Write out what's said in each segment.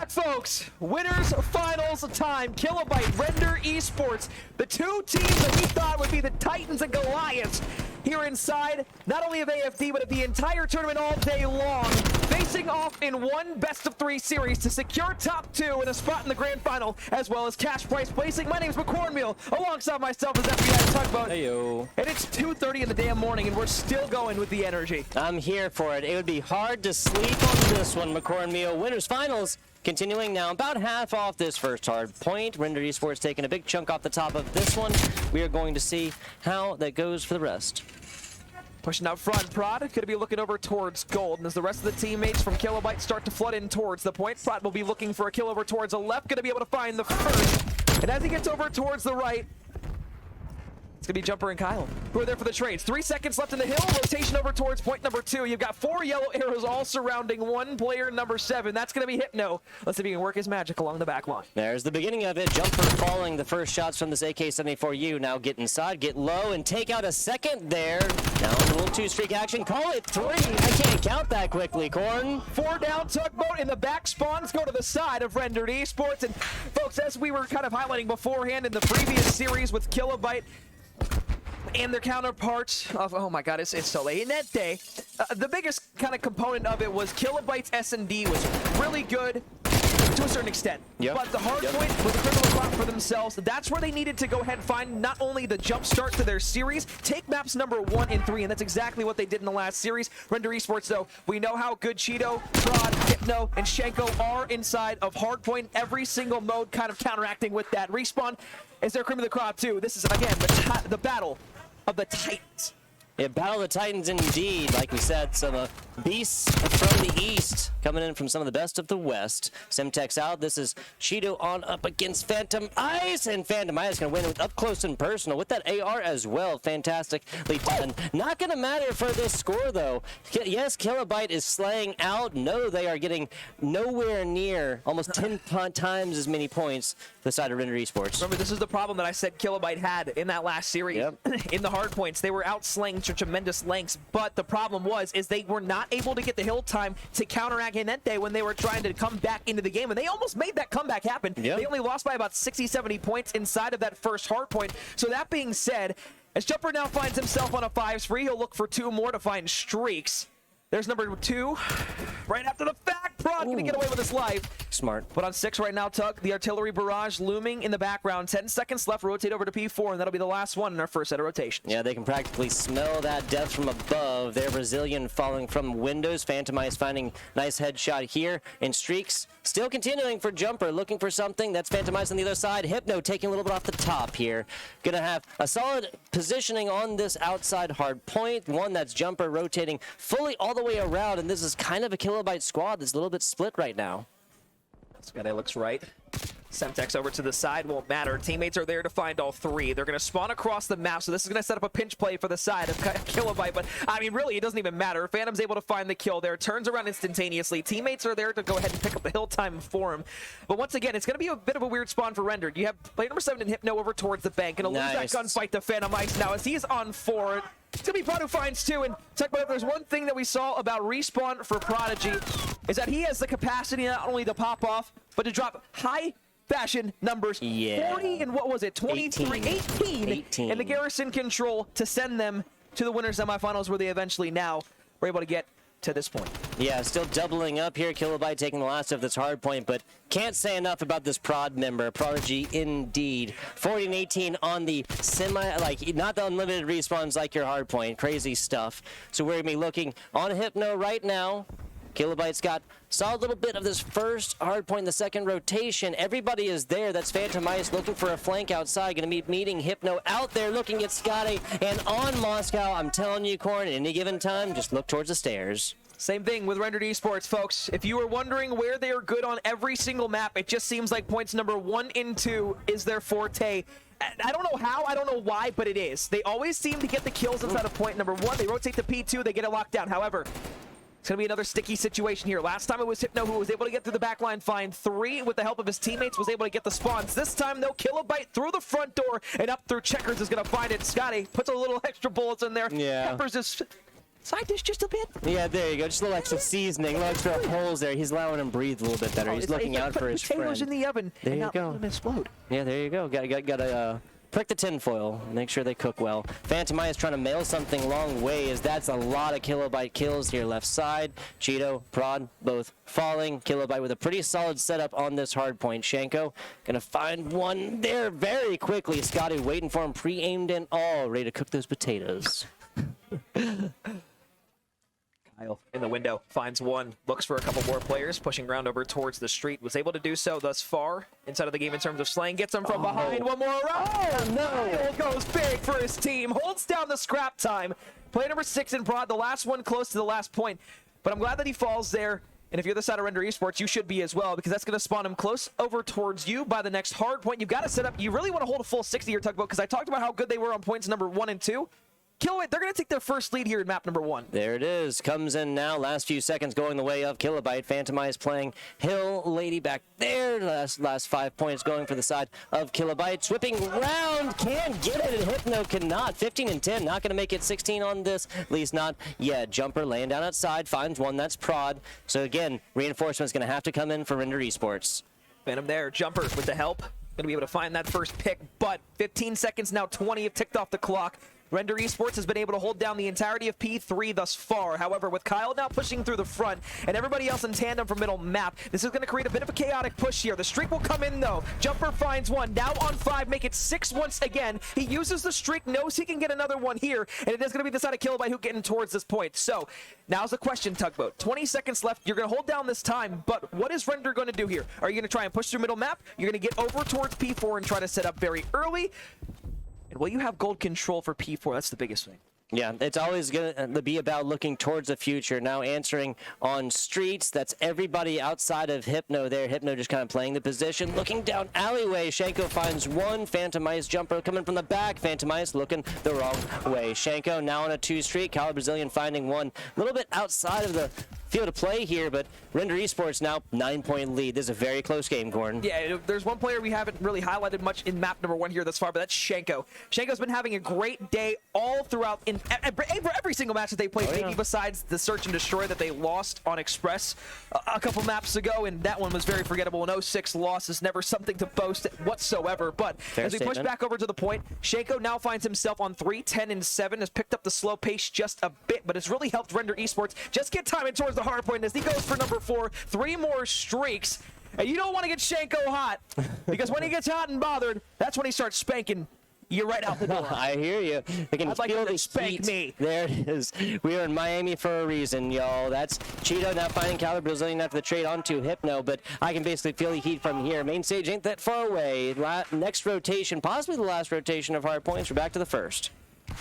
back, folks. Winners finals time. Killabyte, Render Esports, the two teams that we thought would be the Titans and Goliaths here inside, not only of AFD, but of the entire tournament all day long, facing off in one best-of-3 series to secure top 2 and a spot in the grand final, as well as cash prize placing. My name's McCornmeal, alongside myself is FBI Tugboat. Heyo. And it's 2:30 in the damn morning, and we're still going with the energy. I'm here for it. It would be hard to sleep on this one, McCornmeal. Winners finals continuing now, about half off this first hard point. Render Esports taking a big chunk off the top of this one. We are going to see how that goes for the rest. Pushing out front, Prod could be looking over towards gold, and as the rest of the teammates from Killabyte start to flood in towards the point, Prod will be looking for a kill over towards the left, going to be able to find the first. And as he gets over towards the right, it's going to be Jumper and Kyle, who are there for the trades. 3 seconds left in the hill, rotation over towards point number 2. You've got 4 yellow arrows all surrounding one player, number 7. That's going to be Hypno. Let's see if he can work his magic along the back line. There's the beginning of it. Jumper falling the first shots from this AK-74U. Now get inside, get low, and take out a second there. Now a little 2-streak action. Call it 3. I can't count that quickly, Corn. 4 down, Tugboat in the back spawn. Let's go to the side of Rendered Esports. And folks, as we were kind of highlighting beforehand in the previous series with Killabyte and their counterparts of, oh my god, it's so late in that day, the biggest kind of component of it was Killabyte's S&D was really good to a certain extent. Yep. But the hard point was a criminal clock for themselves. That's where they needed to go ahead and find not only the jump start to their series, take maps number 1 and 3, and that's exactly what they did in the last series. Render Esports, though, we know how good Cheeto, Prod, Hypno, and Shenko are inside of hardpoint. Every single mode kind of counteracting with that. Respawn is their cream of the crop, too. This is, again, the battle of the Titans. Yeah, Battle of the Titans indeed. Like we said, some beasts from the east coming in from some of the best of the west. Semtex out. This is Cheeto on up against Phantom Ice, and Phantom Ice going to win with up close and personal with that AR as well. Fantastically done. Not going to matter for this score, though. Yes, Killabyte is slaying out. No, they are getting nowhere near almost 10 times as many points to the side of Render Esports. Remember, this is the problem that I said Killabyte had in that last series. Yep. In the hard points, they were outslaying to tremendous lengths, but the problem is they were not able to get the hill time to counteract Inente when they were trying to come back into the game, and they almost made that comeback happen. Yep. They only lost by about 60-70 points inside of that first hard point. So that being said, as Jumper now finds himself on a 5-3, he'll look for 2 more to find streaks. There's number 2 right after the fact. Prod gonna get away with his life. Smart. But on 6 right now, Tug, the artillery barrage looming in the background. 10 seconds left, rotate over to P4, and that'll be the last one in our first set of rotations. Yeah, they can practically smell that death from above. They're Brazilian falling from windows. Phantom Ice finding nice headshot here. And streaks still continuing for Jumper, looking for something. That's Phantom Ice on the other side. Hypno taking a little bit off the top here. Gonna have a solid positioning on this outside hard point. One that's Jumper rotating fully all the way around, and this is kind of a Killabyte squad that's a little bit split right now. This guy looks right. Semtex over to the side, won't matter. Teammates are there to find all 3. They're going to spawn across the map, so this is going to set up a pinch play for the side of Killabyte, but I mean, really, it doesn't even matter. Phantom's able to find the kill there, turns around instantaneously. Teammates are there to go ahead and pick up the hill time for him. But once again, it's going to be a bit of a weird spawn for Rendered. You have player number 7 and Hypno over towards the bank, and Nice. lose that gunfight to Phantom Ice now as he's on 4. It's going to be Prod who finds 2, and check, but if there's one thing that we saw about Respawn for Prodigy, is that he has the capacity not only to pop off, but to drop high fashion numbers. Yeah. 40 and what was it? 23, 18 in the Garrison control to send them to the winner semifinals, where they eventually now were able to get to this point. Yeah, still doubling up here. Killabyte taking the last of this hard point, but can't say enough about this Prod member. Prodigy indeed. 40 and 18 on the not the unlimited respawns like your hard point. Crazy stuff. So we're going to be looking on Hypno right now. Killabyte's got solid little bit of this first hard point in the second rotation. Everybody is there. That's Phantom Ice looking for a flank outside. Going to be meeting Hypno out there looking at Scotty. And on Moscow, I'm telling you, Corn, at any given time, just look towards the stairs. Same thing with Rendered Esports, folks. If you were wondering where they are good on every single map, it just seems like points number 1 and 2 is their forte. I don't know how, I don't know why, but it is. They always seem to get the kills inside of point number 1. They rotate to P2, they get it locked down. However, it's going to be another sticky situation here. Last time it was Hypno who was able to get through the back line, find 3 with the help of his teammates, was able to get the spawns. This time, though, Killabyte through the front door and up through Checkers is going to find it. Scotty puts a little extra bullets in there. Yeah. Peppers is side dish just a bit. Yeah, there you go. Just a little extra seasoning, a little extra holes there. He's allowing him breathe a little bit better. He's looking out for his friend. Potatoes in the oven there and you not go. let them explode. Yeah, there you go. Gotta prick the tinfoil. Make sure they cook well. Phantom Eye is trying to mail something long way, as that's a lot of Killabyte kills here left side. Cheeto, Prod, both falling. Killabyte with a pretty solid setup on this hard point. Shanko gonna find one there very quickly. Scotty waiting for him, pre-aimed and all, ready to cook those potatoes. Kyle in the window finds one, looks for a couple more players, pushing around over towards the street. Was able to do so thus far inside of the game in terms of slaying. Gets him from behind. One more round. Oh, no. Kyle goes big for his team. Holds down the scrap time. Play number 6 in Prod, the last one close to the last point. But I'm glad that he falls there. And if you're the side of Render Esports, you should be as well, because that's going to spawn him close over towards you by the next hard point. You've got to set up. You really want to hold a full 60 here, Tugboat, because I talked about how good they were on points number 1 and 2. Killabyte, they're going to take their first lead here in map number 1. There it is. Comes in now. Last few seconds going the way of Killabyte. Phantom Eye is playing Hill Lady back there. Last 5 points going for the side of Killabyte. Swipping round. Can get it, and Hypno cannot. 15 and 10. Not going to make it 16 on this. At least not yet. Jumper laying down outside. Finds one. That's Prod. So again, reinforcement's going to have to come in for Render Esports. Phantom there. Jumper with the help. Going to be able to find that first pick, but 15 seconds now. 20 have ticked off the clock. Render Esports has been able to hold down the entirety of P3 thus far. However, with Kyle now pushing through the front and everybody else in tandem from middle map, this is going to create a bit of a chaotic push here. The streak will come in, though. Jumper finds one. Now on 5, make it 6 once again. He uses the streak, knows he can get another one here, and it is going to be the side of Killabyte who getting towards this point. So, now's the question, Tugboat. 20 seconds left. You're going to hold down this time, but what is Render going to do here? Are you going to try and push through middle map? You're going to get over towards P4 and try to set up very early? And will you have gold control for P4? That's the biggest thing. Yeah, it's always going to be about looking towards the future. Now answering on streets, that's everybody outside of Hypno there. Hypno just kind of playing the position. Looking down alleyway, Shanko finds one. Phantom Ice jumper coming from the back. Phantom Ice looking the wrong way. Shanko now on a 2 street. Kyle Brazilian finding one. A little bit outside of the field of play here, but Render Esports now 9-point lead. This is a very close game, Gordon. Yeah, there's one player we haven't really highlighted much in map number 1 here thus far, but that's Shanko. Shanko's been having a great day all throughout in every single match that they played, maybe besides the Search and Destroy that they lost on Express a couple maps ago, and that one was very forgettable. An 0-6 loss is never something to boast whatsoever, but as we push back over to the point, Shanko now finds himself on 3, 10 and 7, has picked up the slow pace just a bit, but it's really helped Render Esports just get timing towards the hard point as he goes for number 4, 3 more streaks. And you don't want to get Shanko hot, because when he gets hot and bothered, that's when he starts spanking you right out the door. I hear you. They can feel the spank me. There it is. We are in Miami for a reason, y'all. That's Cheeto now finding Cali Brazilian after the trade onto Hypno, but I can basically feel the heat from here. Main stage ain't that far away. Next rotation, possibly the last rotation of hard points. We're back to the first.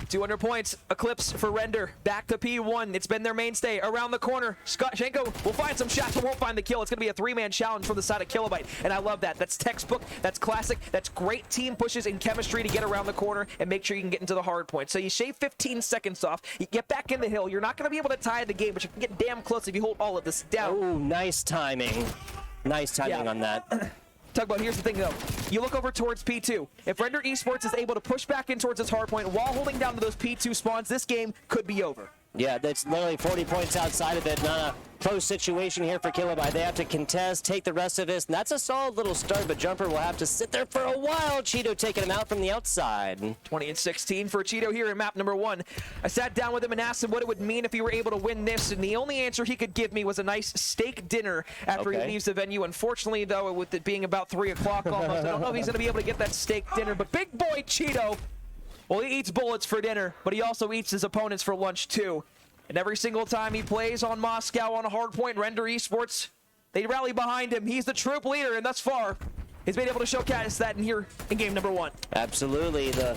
200 points, Eclipse for Render, back to P1. It's been their mainstay. Around the corner, Shanko will find some shots but won't find the kill. It's going to be a 3-man challenge from the side of Killabyte, and I love that. That's textbook, that's classic, that's great team pushes and chemistry to get around the corner and make sure you can get into the hard point. So you shave 15 seconds off, you get back in the hill. You're not going to be able to tie the game, but you can get damn close if you hold all of this down. Oh, nice timing. Nice timing on that. Tugboat, here's the thing though. You look over towards P2. If Render Esports is able to push back in towards this hard point while holding down to those P2 spawns, this game could be over. Yeah, that's literally 40 points outside of it. Not a close situation here for Killabyte. They have to contest, take the rest of this, and that's a solid little start, but Jumper will have to sit there for a while. Cheeto taking him out from the outside. 20 and 16 for Cheeto here in map number 1. I sat down with him and asked him what it would mean if he were able to win this, and the only answer he could give me was a nice steak dinner after he leaves the venue. Unfortunately, though, with it being about 3 o'clock almost, I don't know if he's going to be able to get that steak dinner, but big boy Cheeto, well, he eats bullets for dinner, but he also eats his opponents for lunch, too. And every single time he plays on Moscow on a hard point, Render Esports, they rally behind him. He's the troop leader, and thus far, he's been able to showcase that in here in game number 1. Absolutely. The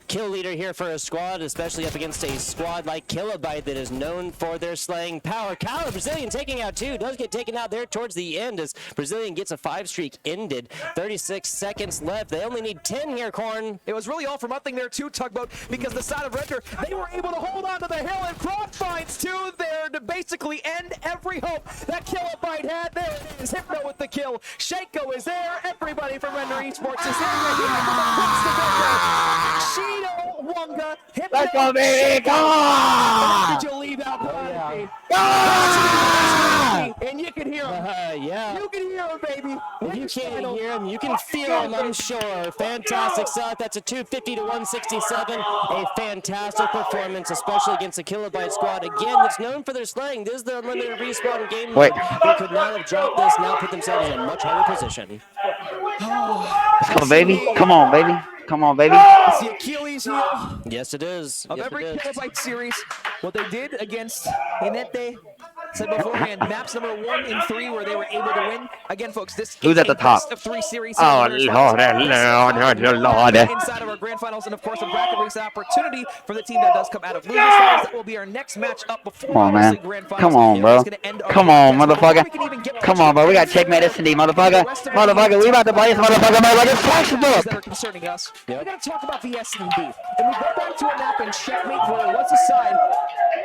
kill leader here for a squad, especially up against a squad like Killabyte that is known for their slaying power. Kyle Brazilian taking out 2, does get taken out there towards the end as Brazilian gets a 5 streak ended. 36 seconds left. They only need 10 here, Corn. It was really all for nothing there too, Tugboat, because the side of Render, they were able to hold on to the hill, and Prod finds 2 there to basically end every hope that Killabyte had. There it is, Hypno with the kill. Shanko is there. Everybody from Render Esports is there. Cheeto Wonga, hit Let's go, baby! Come on! Did you leave out Prodigy? Ah! And you can hear him. Yeah. You can hear him, baby. If you can't hear him, you can feel him, I'm sure. Fantastic stuff. That's a 250 to 167. A fantastic performance, especially against the Killabyte squad. Again, that's known for their slaying. This is the unlimited respawn game mode. They could not have dropped this, now put themselves in a much harder position. Let's go, baby. Come on, baby. Come on, baby. It's the Achilles heel Yes, it is. of Yes, every it is. Killabyte series. What they did against Inete, said beforehand, maps number 1 and 3 where they were able to win. Again, folks, this Who's is at the a top? best of 3 series. Oh, Winners Lord, finals. Lord. Inside of our grand finals, and of course, a bracket race opportunity for the team that does come out of losers finals. That will be our next match up before Come on, man. obviously grand finals. Come on, It's bro. gonna end our Come on, podcast. Before we can even motherfucker. get Come on, bro. We got checkmate S&D, motherfucker. Motherfucker, we about to play this motherfucker, that motherfucker. are concerning us. We got to talk about the S&D. And we go back to a map and checkmate where it was a side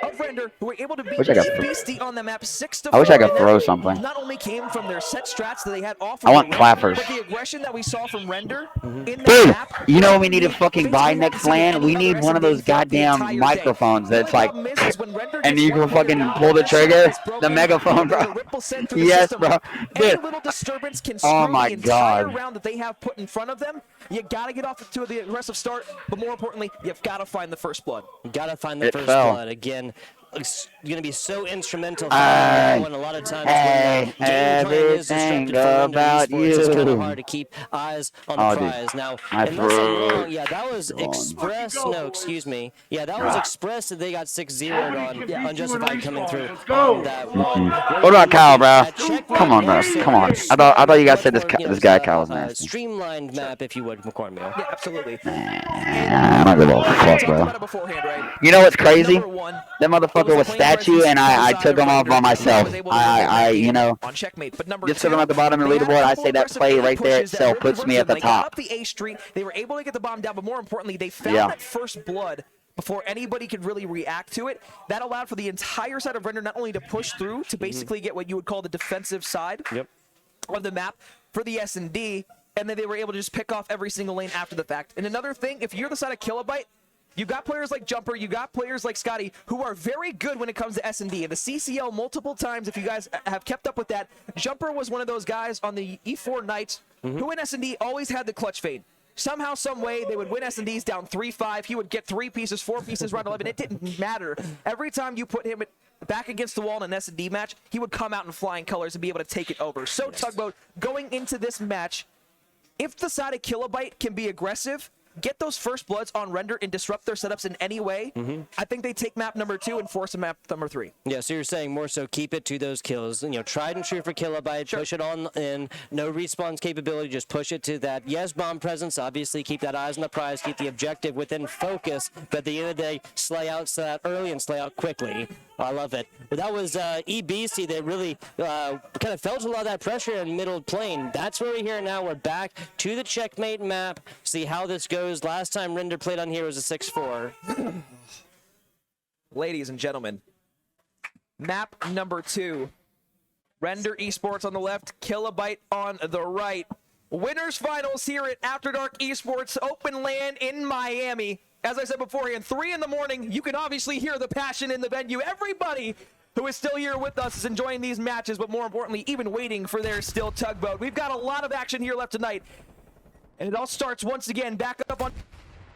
of Render who were able to beat Wish I could Beastie on the map 6-4. I wish I could and throw that something. Not only came from their set strats that they had off of I want the clappers. but the aggression that we saw from Render in the Dude, map. you know what we need to fucking buy basically next haven't seen land? We any need other one of those S&D throughout the goddamn entire day. microphones The that's only like, problem is when Render and gets you can one fucking player pull the down, trigger, it's broken, the megaphone, there's a bro. ripple sent through the Yes, system. bro. Any Dude. little disturbance can Oh screw my the entire God. round that they have put in front of them. You got to get off to the aggressive start, but more importantly, you've got to find the first blood. Gotta find the It first fell. blood. Again, it's going to be so instrumental for that one. A lot of times when the game plan is everything disrupted for Render about Esports, it's kind you. of hard to keep eyes on the Oh, dude. prize. Now, My unless I'm throat. wrong, yeah, that was Express. No, excuse me. Yeah, that was Express that they got 6-0'd on Unjustified coming through on that one. What about Kyle, bro? That checkmate Come on, bro. also Come on. was I thought you guys much said this more, this guy it's a, Kyle's nasty. streamlined map, if you would, McCormick. Yeah, absolutely. I don't give a We fuck, talked bro. about it beforehand, right? You know what's crazy? Number 1, That motherfucker was statue, and I took him off by myself. You know, on checkmate. But number just 2, because I'm at the bottom of the they had a leaderboard, I couple say that aggressive play A right there pushes that itself really puts me worked at the them. They got top. up the A street. They were able to get the bomb down, but more importantly, they found Yeah. that first blood before anybody could really react to it. That allowed for the entire side of Render not only to push through to basically get what you would call the defensive side of the map for the S&D, and then they were able to just pick off every single lane after the fact. And another thing, if you're the side of Killabyte, you got players like Jumper, you got players like Scotty, who are very good when it comes to S&D. And the CCL multiple times, if you guys have kept up with that, Jumper was one of those guys on the E4 Knights who in S&D always had the clutch fade. Somehow, some way, they would win S&Ds down 3-5. He would get 3 pieces, 4 pieces, round 11. It didn't matter. Every time you put him back against the wall in an S&D match, he would come out in flying colors and be able to take it over. So, Tugboat, going into this match, if the side of Killabyte can be aggressive, get those first bloods on Render and disrupt their setups in any way, I think they take map number 2 and force a map number 3. Yeah, so you're saying more so keep it to those kills. You know, tried and true for Killabyte, push it on in, no respawns capability, just push it to that. Yes, bomb presence, obviously keep that eyes on the prize, keep the objective within focus, but at the end of the day, slay out early and slay out quickly. I love it. But that was EBC that really kind of felt a lot of that pressure in middle plane. That's where we're here now. We're back to the checkmate map. See how this goes. Last time Render played on here was a 6-4. Ladies and gentlemen, map number 2. Render Esports on the left, Killabyte on the right. Winners finals here at After Dark Esports Open Land in Miami. As I said beforehand, 3 in the morning, you can obviously hear the passion in the venue. Everybody who is still here with us is enjoying these matches, but more importantly, even waiting for their still Tugboat. We've got a lot of action here left tonight. And it all starts once again back up on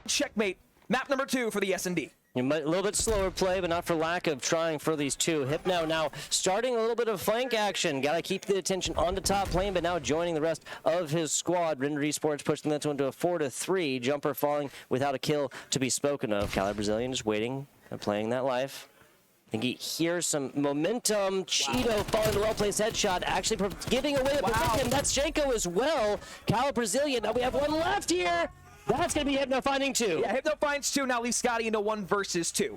checkmate. Map number 2 for the S&D. A little bit slower play, but not for lack of trying for these two. Hypno now starting a little bit of flank action. Got to keep the attention on the top lane, but now joining the rest of his squad. Render Esports pushing this one to a 4-3. Jumper falling without a kill to be spoken of. Cali Brazilian just waiting and playing that life. I think he hears some momentum. Cheeto falling to well-placed headshot, actually giving away the position. That's Janko as well. Cal Brazilian. Now we have one left here. That's going to be Hypno finding 2. Yeah, Hypno finds 2. Now leaves Scotty into 1 versus 2.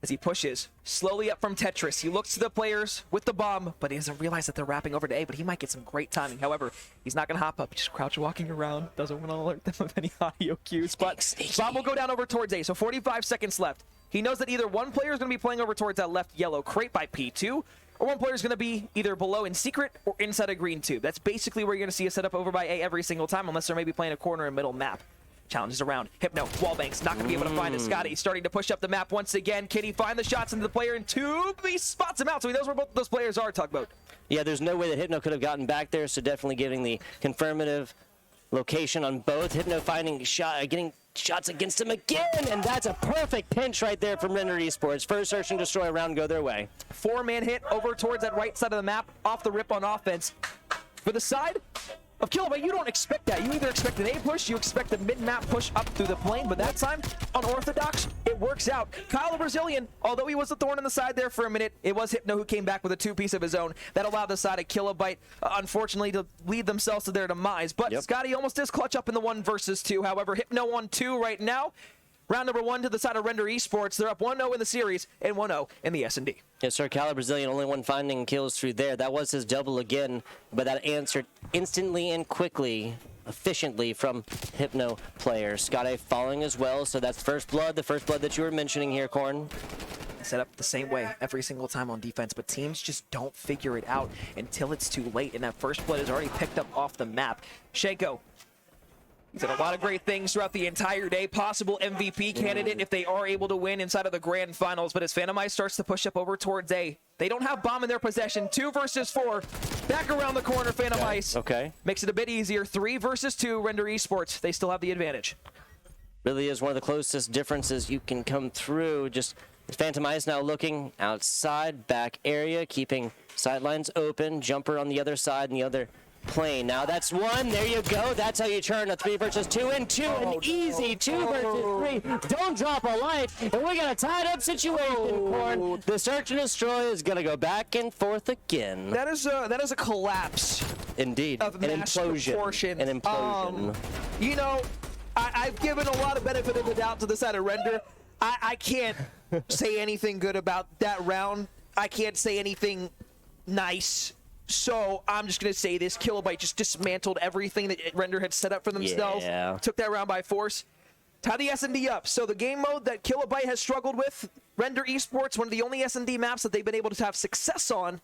As he pushes slowly up from Tetris, he looks to the players with the bomb, but he doesn't realize that they're wrapping over to A, but he might get some great timing. However, he's not going to hop up. He's just crouch walking around. Doesn't want to alert them of any audio cues, but bomb will go down over towards A, so 45 seconds left. He knows that either one player is going to be playing over towards that left yellow crate by P2, or one player is going to be either below in secret or inside a green tube. That's basically where you're going to see a setup over by A every single time, unless they're maybe playing a corner and middle map. Challenges around. Hypno, wallbangs, not going to be able to find it. Scotty starting to push up the map once again. Can he find the shots into the player? And he spots him out, so he knows where both those players are, Tugboat. Yeah, there's no way that Hypno could have gotten back there, so definitely giving the confirmative location on both. Hypno getting shots against him again, and that's a perfect pinch right there from Render Esports. First search and destroy round go their way. 4-man hit over towards that right side of the map, off the rip on offense. For the side of Killabyte, you don't expect that. You either expect an A push, you expect a mid-map push up through the plane, but that time, unorthodox, it works out. Kyle the Brazilian, although he was a thorn in the side there for a minute, it was Hypno who came back with a 2-piece of his own. That allowed the side of Killabyte, unfortunately, to lead themselves to their demise. But Scotty almost does clutch up in the 1 versus 2. However, Hypno on 2 right now. Round number 1 to the side of Render Esports. They're up 1-0 in the series and 1-0 in the S&D. Yes, sir. Kyle Brazilian, only one finding kills through there. That was his double again, but that answered instantly and quickly, efficiently from Hypno player. Scotty falling as well, so that's first blood, the first blood that you were mentioning here, Corn. Set up the same way every single time on defense, but teams just don't figure it out until it's too late, and that first blood is already picked up off the map. Shanko, he's done a lot of great things throughout the entire day. Possible MVP candidate if they are able to win inside of the grand finals. But as Phantom Ice starts to push up over towards A, they don't have bomb in their possession. 2 versus 4. Back around the corner, Phantom Ice. Okay. Makes it a bit easier. 3 versus 2, Render Esports. They still have the advantage. Really is one of the closest differences you can come through. Just Phantom Ice now looking outside, back area, keeping sidelines open. Jumper on the other side and the other plane. Now that's 1. There you go. That's how you turn a 3 versus 2 into an easy 2 versus 3. Don't drop a life. And we got a tied up situation, Corn. The search and destroy is going to go back and forth again. That is a collapse. Indeed. Of an mass implosion. proportion. An implosion. You know, I've given a lot of benefit of the doubt to the side of Render. I can't say anything good about that round. I can't say anything nice. So I'm just going to say this. Killabyte just dismantled everything that Render had set up for themselves. Yeah. Took that round by force. Tie the S&D up. So the game mode that Killabyte has struggled with, Render Esports, one of the only S&D maps that they've been able to have success on.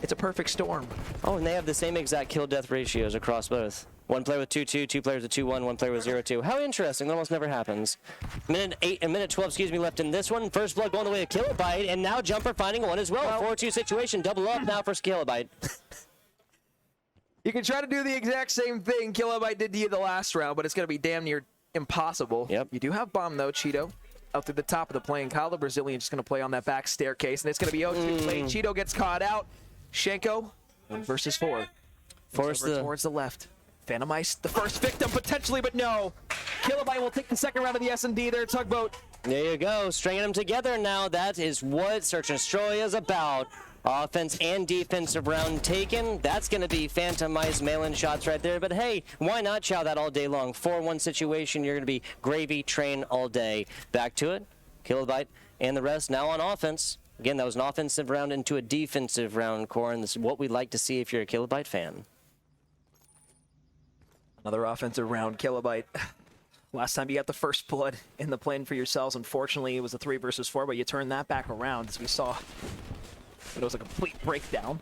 It's a perfect storm. Oh, and they have the same exact kill-death ratios across both. 1 player with 2-2, 2 players with 2-1, 1 player with 0-2. How interesting. That almost never happens. Minute 12, left in this one. First blood going the way of Killabyte, and now Jumper finding 1 as well. 4-2 situation. Double up now for Killabyte. You can try to do the exact same thing Killabyte did to you the last round, but it's going to be damn near impossible. Yep. You do have bomb, though, Cheeto. Out through the top of the plane. Kyle the Brazilian just going to play on that back staircase, and it's going to be 0-2 late. Cheeto gets caught out. Shanko, 1 versus 4. Force towards the left. Phantom Ice, the first victim potentially, but no. Killabyte will take the second round of the S&D there, Tugboat. There you go, stringing them together now. That is what Search and Destroy is about. Offense and defensive round taken. That's going to be Phantom Ice mail-in shots right there. But hey, why not chow that all day long? 4-1 situation, you're going to be gravy train all day. Back to it. Killabyte and the rest now on offense. Again, that was an offensive round into a defensive round, Corn. This is what we'd like to see if you're a Killabyte fan. Another offensive round, Killabyte. Last time you got the first blood in the plane for yourselves. Unfortunately, it was a 3 versus 4, but you turned that back around as we saw. It was a complete breakdown.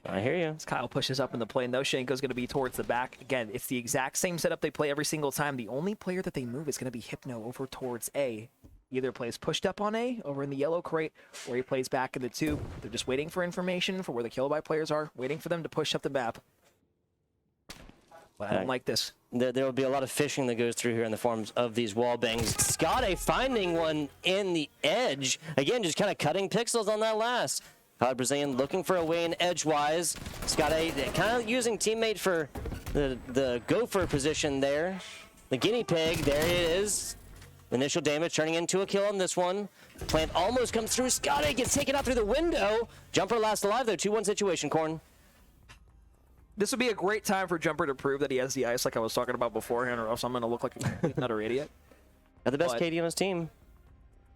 I hear you. As Kyle pushes up in the plane, though, Shanko's going to be towards the back. Again, it's the exact same setup they play every single time. The only player that they move is going to be Hypno over towards A. He either plays pushed up on A over in the yellow crate, or he plays back in the tube. They're just waiting for information for where the Killabyte players are, waiting for them to push up the map. But I don't like this. There will be a lot of fishing that goes through here in the forms of these wall bangs. Scotty finding one in the edge. Again, just kind of cutting pixels on that last. Kyle Brazilian looking for a way in edgewise. Scotty kind of using teammate for the gopher position there. The guinea pig, there it is. Initial damage turning into a kill on this one. Plant almost comes through. Scotty gets taken out through the window. Jumper last alive though. 2-1 situation, Corn. This would be a great time for Jumper to prove that he has the ice like I was talking about beforehand, or else I'm going to look like a utter idiot. Got the best KD on his team.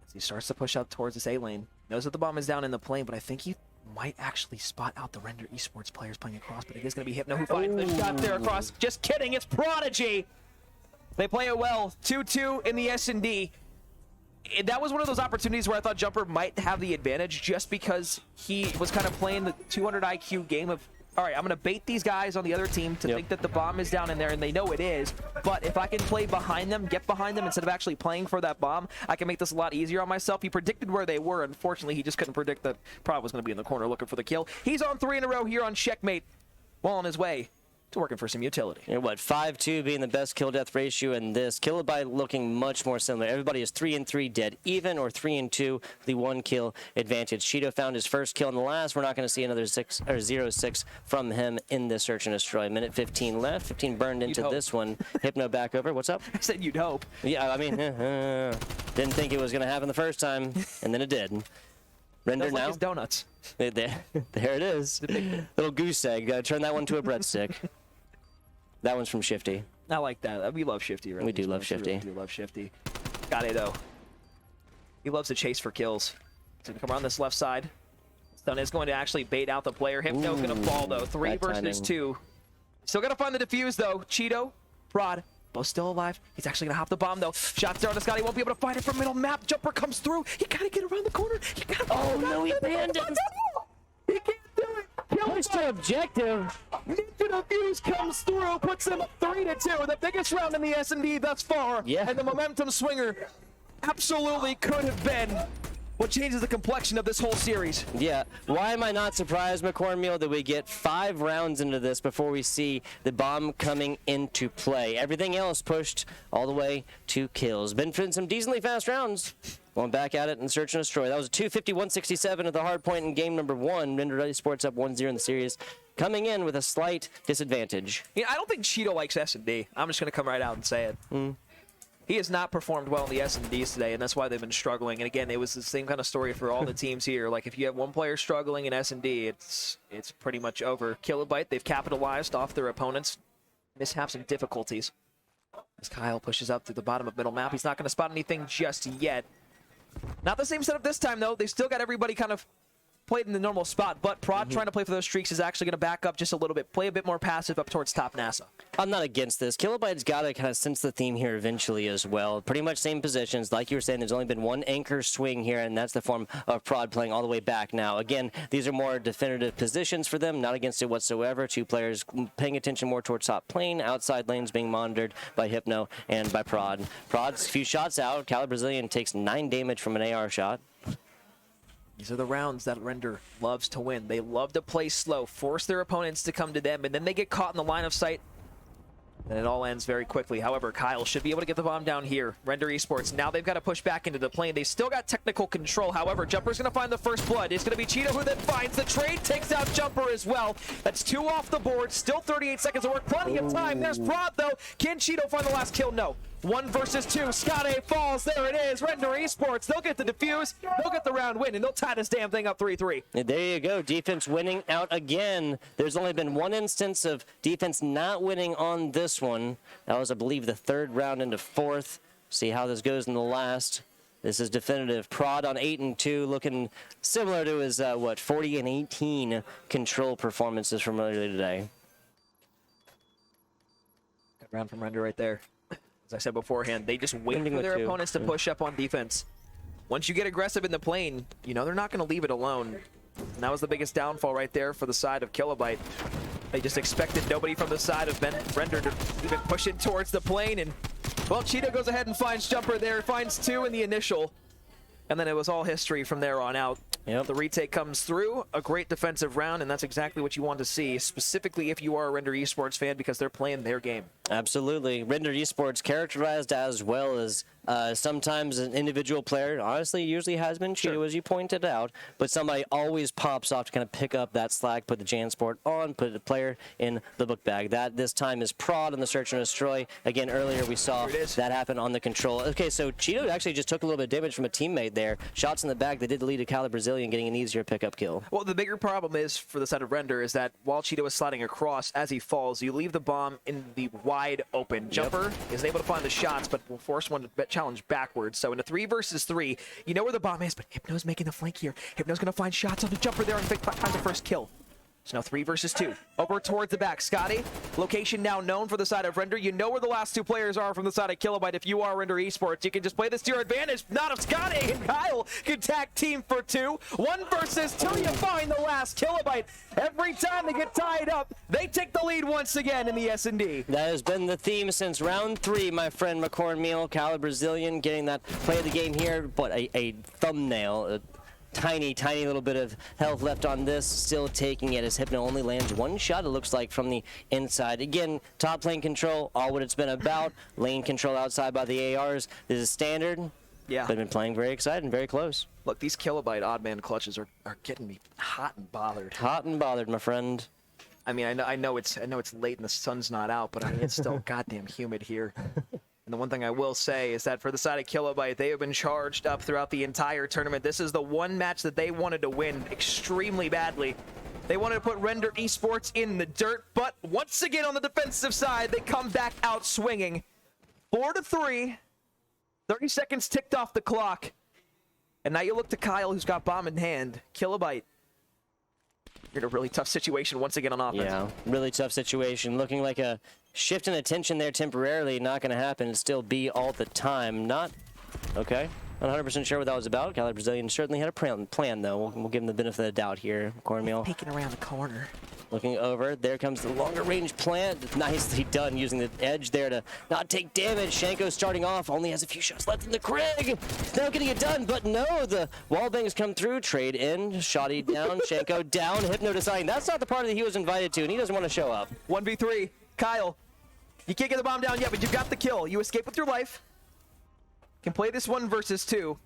As he starts to push up towards this A lane. Knows that the bomb is down in the plane, but I think he might actually spot out the Render Esports players playing across, but it is going to be Hypno who finds the shot there across. Just kidding, it's Prodigy! They play it well. 2-2 in the S&D. That was one of those opportunities where I thought Jumper might have the advantage just because he was kind of playing the 200 IQ game of all right, I'm going to bait these guys on the other team to think that the bomb is down in there, and they know it is. But if I can play behind them, get behind them, instead of actually playing for that bomb, I can make this a lot easier on myself. He predicted where they were. Unfortunately, he just couldn't predict that Prod was going to be in the corner looking for the kill. He's on 3 in a row here on Checkmate, well on his way to working for some utility. You know what, 5-2 being the best kill-death ratio in this. Killabyte looking much more similar. Everybody is 3-3 dead even, or 3-2, the 1 kill advantage. Cheeto found his first kill in the last. We're not going to see another 0-6 from him in this search and destroy. Minute 15 left. 15 burned into this one. Hypno back over. What's up? I said you'd hope. Yeah, I mean, didn't think it was going to happen the first time, and then it did. Render That's now. like his donuts. There it is. Little goose egg. Gotta turn that one to a breadstick. That one's from Shifty. I like that. We love Shifty, right? We do love Shifty. We do love Shifty. Got it, though. He loves to chase for kills. He's going to come around this left side. Stun is going to actually bait out the player. Hypno going to fall, though. 3 versus 2. Still got to find the defuse, though. Cheeto, Prod, both still alive. He's actually going to hop the bomb, though. Shots there on the Scott. He won't be able to find it from middle map. Jumper comes through. He got to get around the corner. He got to no, he banned it. He can't do it. Push to objective. Ninja Defuse comes through, puts them 3-2, the biggest round in the S&D thus far. Yeah. And the momentum swinger absolutely could have been what changes the complexion of this whole series. Yeah. Why am I not surprised, McCormiel, that we get 5 rounds into this before we see the bomb coming into play? Everything else pushed all the way to kills. Been for some decently fast rounds. Going back at it and search and destroy. That was a 250-167 at the hard point in game number 1. Render Esports up 1-0 in the series. Coming in with a slight disadvantage. Yeah, I don't think Cheeto likes S&D. I'm just going to come right out and say it. He has not performed well in the S&Ds today, and that's why they've been struggling. And again, it was the same kind of story for all the teams here. Like, if you have one player struggling in S&D, it's pretty much over. Killabyte, they've capitalized off their opponents' mishaps and difficulties. As Kyle pushes up to the bottom of middle map, he's not going to spot anything just yet. Not the same setup this time, though. They still got everybody kind of played in the normal spot, but Prod trying to play for those streaks is actually going to back up just a little bit, play a bit more passive up towards top NASA. I'm not against this. Killabyte's got to kind of sense the theme here eventually as well. Pretty much same positions. Like you were saying, there's only been one anchor swing here, and that's the form of Prod playing all the way back now. Again, these are more definitive positions for them, not against it whatsoever. 2 players paying attention more towards top lane, outside lanes being monitored by Hypno and by Prod. Prod's a few shots out. Brazilian takes 9 damage from an AR shot. These are the rounds that Render loves to win. They love to play slow, force their opponents to come to them, and then they get caught in the line of sight, and it all ends very quickly. However, Kyle should be able to get the bomb down here. Render Esports, now they've got to push back into the plane. They still got technical control. However, Jumper's going to find the first blood. It's going to be Cheeto who then finds the trade, takes out Jumper as well. That's 2 off the board. Still 38 seconds of work. Plenty of time. There's Prod, though. Can Cheeto find the last kill? No. 1 versus 2. Scott falls. There it is. Render Esports. They'll get the defuse. They'll get the round win, and they'll tie this damn thing up 3-3. There you go. Defense winning out again. There's only been one instance of defense not winning on this one. That was, I believe, the 3rd round into 4th. See how this goes in the last. This is definitive. Prod on 8-2, looking similar to his, 40-18 control performances from earlier today. Good round from Render right there. As I said beforehand, they just wait for their opponents to push up on defense. Once you get aggressive in the plane, you know they're not going to leave it alone. And that was the biggest downfall right there for the side of Killabyte. They just expected nobody from the side of Render to even push it towards the plane. And, well, Cheeto goes ahead and finds Jumper there, finds 2 in the initial. And then it was all history from there on out. Yep. The retake comes through, a great defensive round, and that's exactly what you want to see, specifically if you are a Render Esports fan, because they're playing their game. Absolutely. Render Esports characterized as well as sometimes an individual player, honestly, usually has been Cheeto, as you pointed out, but somebody always pops off to kind of pick up that slack, put the Jansport on, put the player in the book bag. That this time is Prod on the search and destroy. Again, earlier we saw that happen on the control. Okay, so Cheeto actually just took a little bit of damage from a teammate there. Shots in the back that did lead to Cali Brazilian getting an easier pickup kill. Well, the bigger problem is for the side of Render is that while Cheeto is sliding across, as he falls, you leave the bomb in the wide open. Jumper is able to find the shots, but will force one to challenge backwards. So in a 3 versus 3, you know where the bomb is, but Hypno's making the flank here. Hypno's going to find shots on the Jumper there and find the first kill. So now 3 versus 2. Over towards the back. Scotty, location now known for the side of Render. You know where the last 2 players are from the side of Killabyte. If you are Render Esports, you can just play this to your advantage. Not if Scotty and Kyle can tag team for 2. 1 versus 2, you find the last Killabyte. Every time they get tied up, they take the lead once again in the S&D. That has been the theme since round 3, my friend McCornmeal. Kyle Brazilian getting that play of the game here, but a thumbnail. Tiny little bit of health left on this, still taking it as Hypno only lands 1 shot, it looks like, from the inside. Again, top lane control, all what it's been about. Lane control outside by the ARs. This is standard. Yeah. They've been playing very excited and very close. Look, these Killabyte odd man clutches are getting me hot and bothered. Hot and bothered, my friend. I mean, I know it's late and the sun's not out, but I mean, it's still goddamn humid here. And the one thing I will say is that for the side of Killabyte, they have been charged up throughout the entire tournament. This is the one match that they wanted to win extremely badly. They wanted to put Render Esports in the dirt, but once again on the defensive side, they come back out swinging. 4-3, 30 seconds ticked off the clock. And now you look to Kyle, who's got bomb in hand. Killabyte, you're in a really tough situation once again on offense. Yeah, really tough situation. Looking like a shift in attention there temporarily. Not going to happen. It'll still be all the time. Not okay. Not 100% sure what that was about. Kyle Brazilian certainly had a plan though. We'll give him the benefit of the doubt here. Cornmeal Peeking around the corner. looking over. There comes the longer range plant. Nicely done using the edge there to not take damage. Shanko starting off, only has a few shots left in the Krig. Now getting it done, but no, the wall bangs come through. Trade in, Shoddy down, Shanko down. Hypno deciding that's not the party that he was invited to, and he doesn't want to show up. 1v3. Kyle, you can't get the bomb down yet, but you got the kill. You escape with your life. Can play this 1 versus 2. You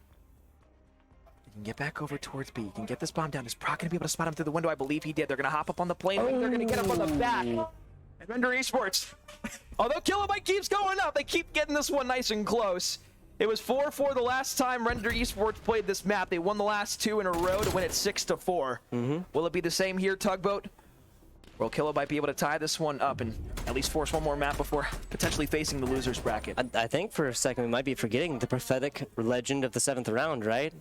can get back over towards B. You can get this bomb down. Is Proc going to be able to spot him through the window? I believe he did. They're going to hop up on the plane. They're going to get up on the back. And Render Esports. Although Killabyte keeps going up, they keep getting this one nice and close. It was 4-4 the last time Render Esports played this map. They won the last 2 in a row to win it 6-4. Will it be the same here, Tugboat? Will Killabyte be able to tie this one up and at least force one more map before potentially facing the loser's bracket? I think for a second we might be forgetting the prophetic legend of the 7th round, right?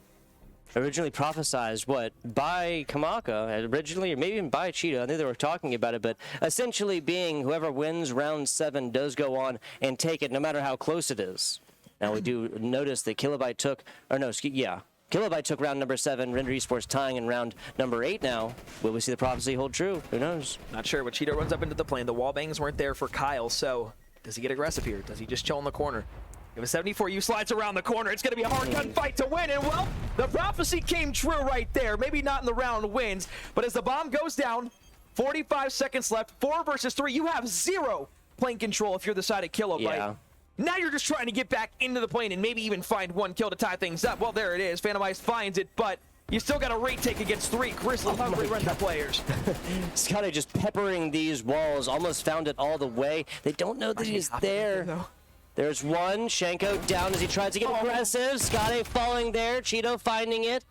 Originally prophesized, what, by Kamaka, originally, or maybe even by Cheetah. I think they were talking about it, but essentially being whoever wins round 7 does go on and take it no matter how close it is. Now we do notice that Killabyte took, or no, Killabyte took round number 7, Render Esports tying in round number 8 now. Will we see the prophecy hold true? Who knows? Not sure, but Cheetah runs up into the plane. The wall bangs weren't there for Kyle, so does he get aggressive here? Does he just chill in the corner? If a 74U slides around the corner, it's going to be a hard gunfight to win, and well, the prophecy came true right there. Maybe not in the round wins, but as the bomb goes down, 45 seconds left, 4 versus 3, you have 0 plane control if you're the side of Killabyte. Yeah. Now you're just trying to get back into the plane and maybe even find 1 kill to tie things up. Well, there it is. Phantom Ice finds it, but you still got a retake against 3 Grizzly hungry Render players. Scotty just peppering these walls, almost found it all the way. They don't know that he's there. There's one, Shanko down as he tries to get aggressive. Scotty falling there, Cheeto finding it.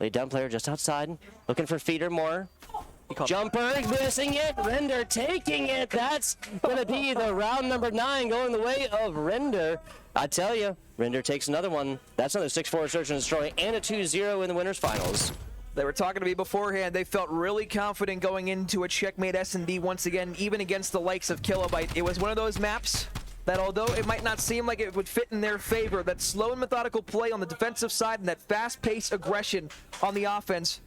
Laid down player just outside, looking for feeder more. Jumper missing it, Render taking it. That's gonna be the round number 9 going the way of Render. I tell you, Render takes another one. That's another 6-4 search and destroy and a 2-0 in the winners finals. They were talking to me beforehand. They felt really confident going into a checkmate S&D once again, even against the likes of Killabyte. It was one of those maps that although it might not seem like it would fit in their favor, that slow and methodical play on the defensive side and that fast-paced aggression on the offense,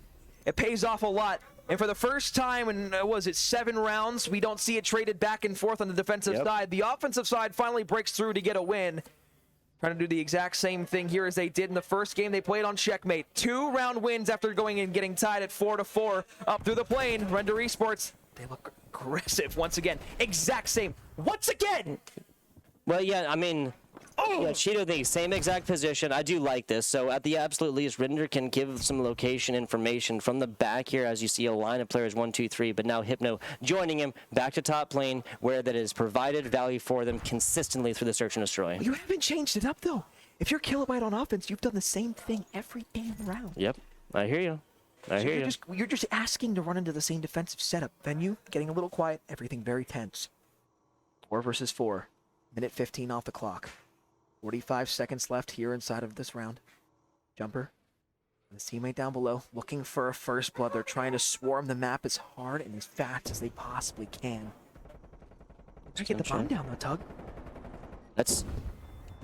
it pays off a lot. And for the first time in, was it 7 rounds, we don't see it traded back and forth on the defensive side. The offensive side finally breaks through to get a win. Trying to do the exact same thing here as they did in the first game they played on checkmate. 2 round wins after going and getting tied at 4-4 up through the plane. Render Esports, they look aggressive once again. Exact same. Once again! Well, yeah, I mean, yeah, Cheeto, the same exact position. I do like this. So at the absolute least, Render can give some location information from the back here as you see a line of players 1, 2, 3, but now Hypno joining him back to top lane where that is provided value for them consistently through the search and destroy. You haven't changed it up, though. If you're Killabyte on offense, you've done the same thing every damn round. Yep, I hear you. I hear you. You're just asking to run into the same defensive setup. Venue, getting a little quiet, everything very tense. 4 versus 4. Minute 15 off the clock. 45 seconds left here inside of this round. Jumper. The teammate down below looking for a first blood. They're trying to swarm the map as hard and as fast as they possibly can. Try to get the bomb down though, Tug. That's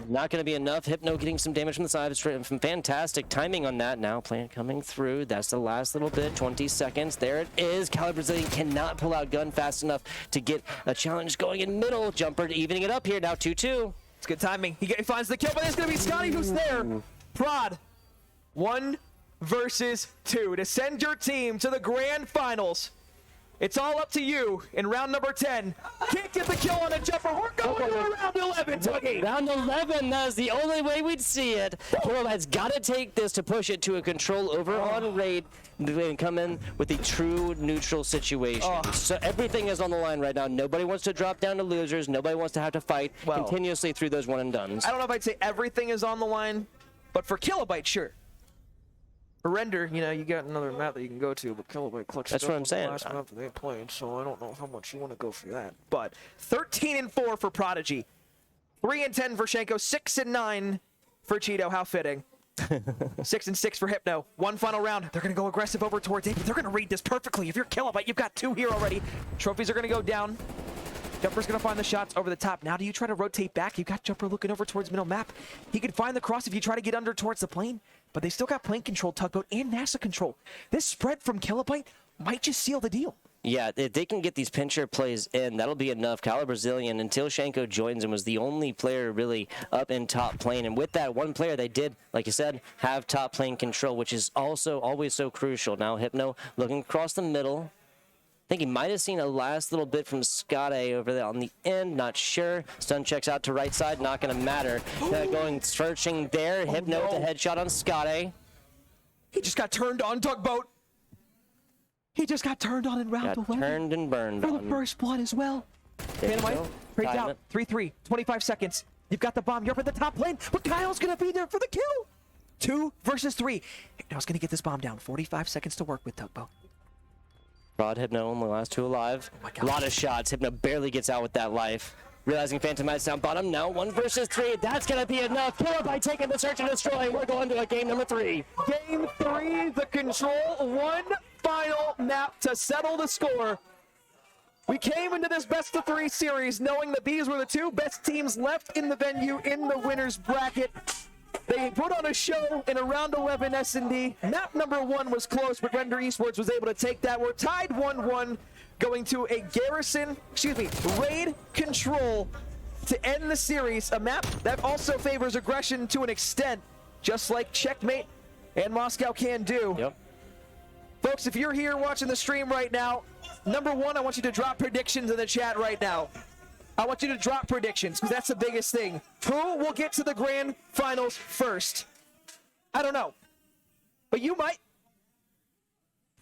not going to be enough. Hypno getting some damage from the side. From fantastic timing on that. Now plant coming through. That's the last little bit. 20 seconds. There it is. Cali Brazilian cannot pull out gun fast enough to get a challenge going in middle. Jumper evening it up here. Now 2-2. It's good timing. He finds the kill, but it's going to be Scotty who's there. Prod, 1 versus 2 to send your team to the grand finals. It's all up to you in round number 10. Can't get the kill on a jumper. We're going to round 11, Tuggy. Round 11, that is the only way we'd see it. Killabyte's got to take this to push it to a control over on raid and come in with a true neutral situation. So everything is on the line right now. Nobody wants to drop down to losers. Nobody wants to have to fight continuously through those one and dones. I don't know if I'd say everything is on the line, but for Killabyte, sure. For Render, you know, you got another map that you can go to, but Killabyte clutch. That's what I'm saying. Last map that they played, so I don't know how much you want to go for that. But 13-4 for Prodigy, 3-10 for Shenko, 6-9 for Cheeto. How fitting. 6-6 for Hypno. One final round. They're gonna go aggressive over towards A, but they're gonna read this perfectly. If you're Killabyte, you've got 2 here already. Trophies are gonna go down. Jumper's gonna find the shots over the top. Now do you try to rotate back? You've got Jumper looking over towards middle map. He could find the cross if you try to get under towards the plane, but they still got plane control, Tugboat, and NASA control. This spread from Killabyte might just seal the deal. Yeah, if they can get these pincher plays in, that'll be enough. Cali Brazilian, until Shenko joins him, was the only player really up in top plane. And with that one player, they did, like you said, have top plane control, which is also always so crucial. Now Hypno looking across the middle. I think he might have seen a last little bit from Scotty over there on the end. Not sure. Stun checks out to right side. Not going to matter. Going searching there. Hypno with a headshot on Scotty. He just got turned on, Tugboat. He just got turned on in round 11. Turned and burned for the first blood as well. Dynamite, break out. 3-3, 25 seconds. You've got the bomb. You're up at the top lane, but Kyle's going to be there for the kill. 2 versus 3. Hypno's going to get this bomb down. 45 seconds to work with, Tugboat. Prod, Hypno, only last 2 alive. Oh my God. A lot of shots. Hypno barely gets out with that life. Realizing Phantom Knight's down bottom now. 1 versus 3. That's going to be enough. Killabyte taking the search and destroy. We're going to a game number 3. Game 3, the control. 1 final map to settle the score. We came into this best of 3 series knowing that these were the 2 best teams left in the venue in the winner's bracket. They put on a show in a round 11 S&D. Map number 1 was close, but Render Esports was able to take that. We're tied 1-1, going to a raid control to end the series. A map that also favors aggression to an extent, just like Checkmate and Moscow can do. Yep. Folks, if you're here watching the stream right now, number 1, I want you to drop predictions in the chat right now. I want you to drop predictions, because that's the biggest thing. Who will get to the grand finals first? I don't know. But you might.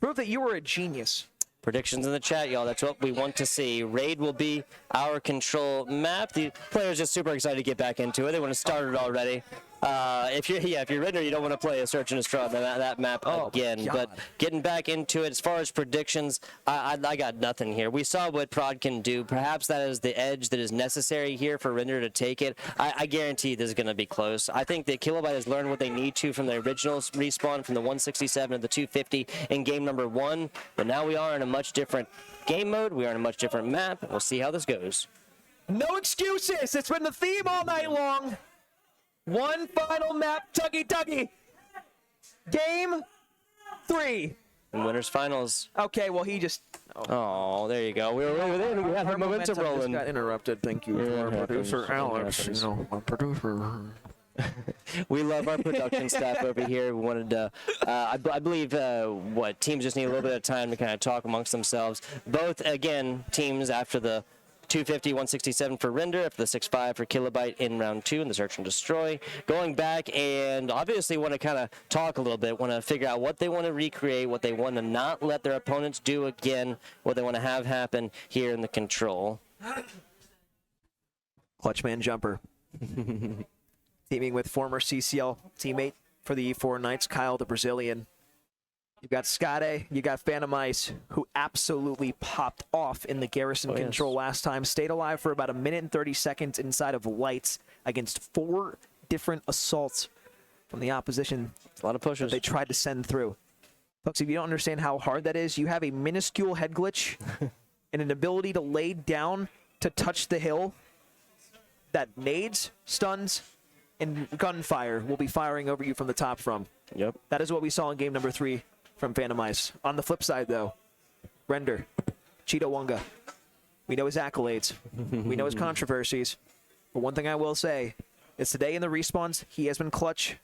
Prove that you were a genius. Predictions in the chat, y'all. That's what we want to see. Raid will be our control map. The players are super excited to get back into it. They want to start it already. If you're Render, you don't want to play a search and destroy on that map again. God. But getting back into it, as far as predictions, I got nothing here. We saw what Prod can do. Perhaps that is the edge that is necessary here for Render to take it. I guarantee this is going to be close. I think that Killabyte has learned what they need to from the original respawn from the 167 to the 250 in game number 1. But now we are in a much different game mode. We are in a much different map. We'll see how this goes. No excuses. It's been the theme all night long. 1 final map, Tuggy. Game 3. And winners finals. Okay, well, he just... Oh, there you go. We were there. We had the momentum rolling. Just got interrupted. Thank you to our producer, Alex. You know, my producer. We love our production staff over here. We wanted to, I believe, teams just need a little bit of time to kind of talk amongst themselves. Both, again, teams after the 250, 167 for Render, after the 6-5 for Killabyte in round 2 in the search and destroy. Going back and obviously want to kind of talk a little bit, want to figure out what they want to recreate, what they want to not let their opponents do again, what they want to have happen here in the control. Clutchman Jumper. Teaming with former CCL teammate for the E4 Knights, Kyle the Brazilian. You've got Scotty, you got Phantom Ice, who absolutely popped off in the Garrison control last time. Stayed alive for about 1 minute and 30 seconds inside of lights against 4 different assaults from the opposition. A lot of pushes. They tried to send through. Folks, if you don't understand how hard that is, you have a minuscule head glitch and an ability to lay down to touch the hill that nades, stuns, and gunfire will be firing over you from the top from. Yep. That is what we saw in game number 3 from Phantom Ice. On the flip side, though, Render, Cheeto Wonga. We know his accolades. We know his controversies. But one thing I will say is today in the respawns, he has been clutch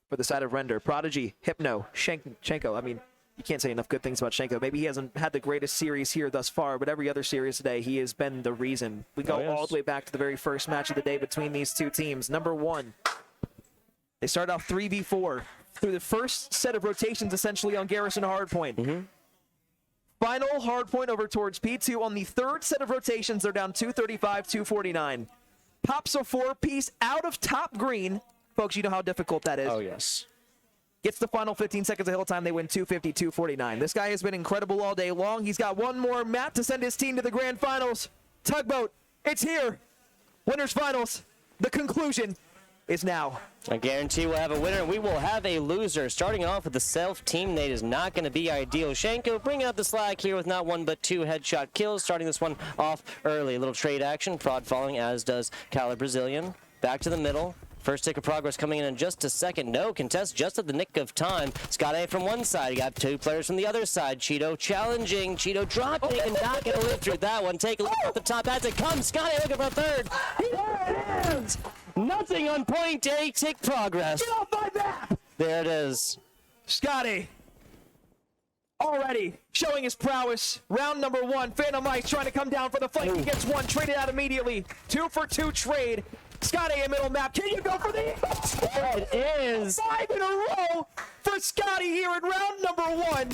for the side of Render. Prodigy, Hypno, Shenko. I mean, you can't say enough good things about Shenko. Maybe he hasn't had the greatest series here thus far, but every other series today, he has been the reason. We go all the way back to the very first match of the day between these two teams. Number 1, they start off 3v4 through the first set of rotations, essentially, on Garrison Hardpoint. Final Hardpoint over towards P2. On the third set of rotations, they're down 235, 249. Pops a 4-piece out of top green. Folks, you know how difficult that is. Oh, yes. Gets the final 15 seconds of hill time. They win 250, 249. This guy has been incredible all day long. He's got one more map to send his team to the grand finals. Tugboat, it's here. Winners finals. The conclusion is now. I guarantee we'll have a winner. We will have a loser. Starting off with the self-team nade is not going to be ideal. Shenko bringing out the slack here with not one but 2 headshot kills. Starting this one off early. A little trade action. Prod following, as does Cali Brazilian. Back to the middle. First tick of progress coming in just a second. No contest, just at the nick of time. Scott A from one side. You got 2 players from the other side. Cheeto challenging. Cheeto dropping and not going to live through that one. Take a look at the top as it comes. Scott A looking for a third. There it is. Nothing on point A. Tick progress. Get off my map! There it is. Scotty already showing his prowess. Round number 1. Phantom Ice trying to come down for the flank. He gets 1. Traded out immediately. 2 for 2 trade. Scotty in middle map. Can you go for the It is. 5 in a row for Scotty here in round number 1.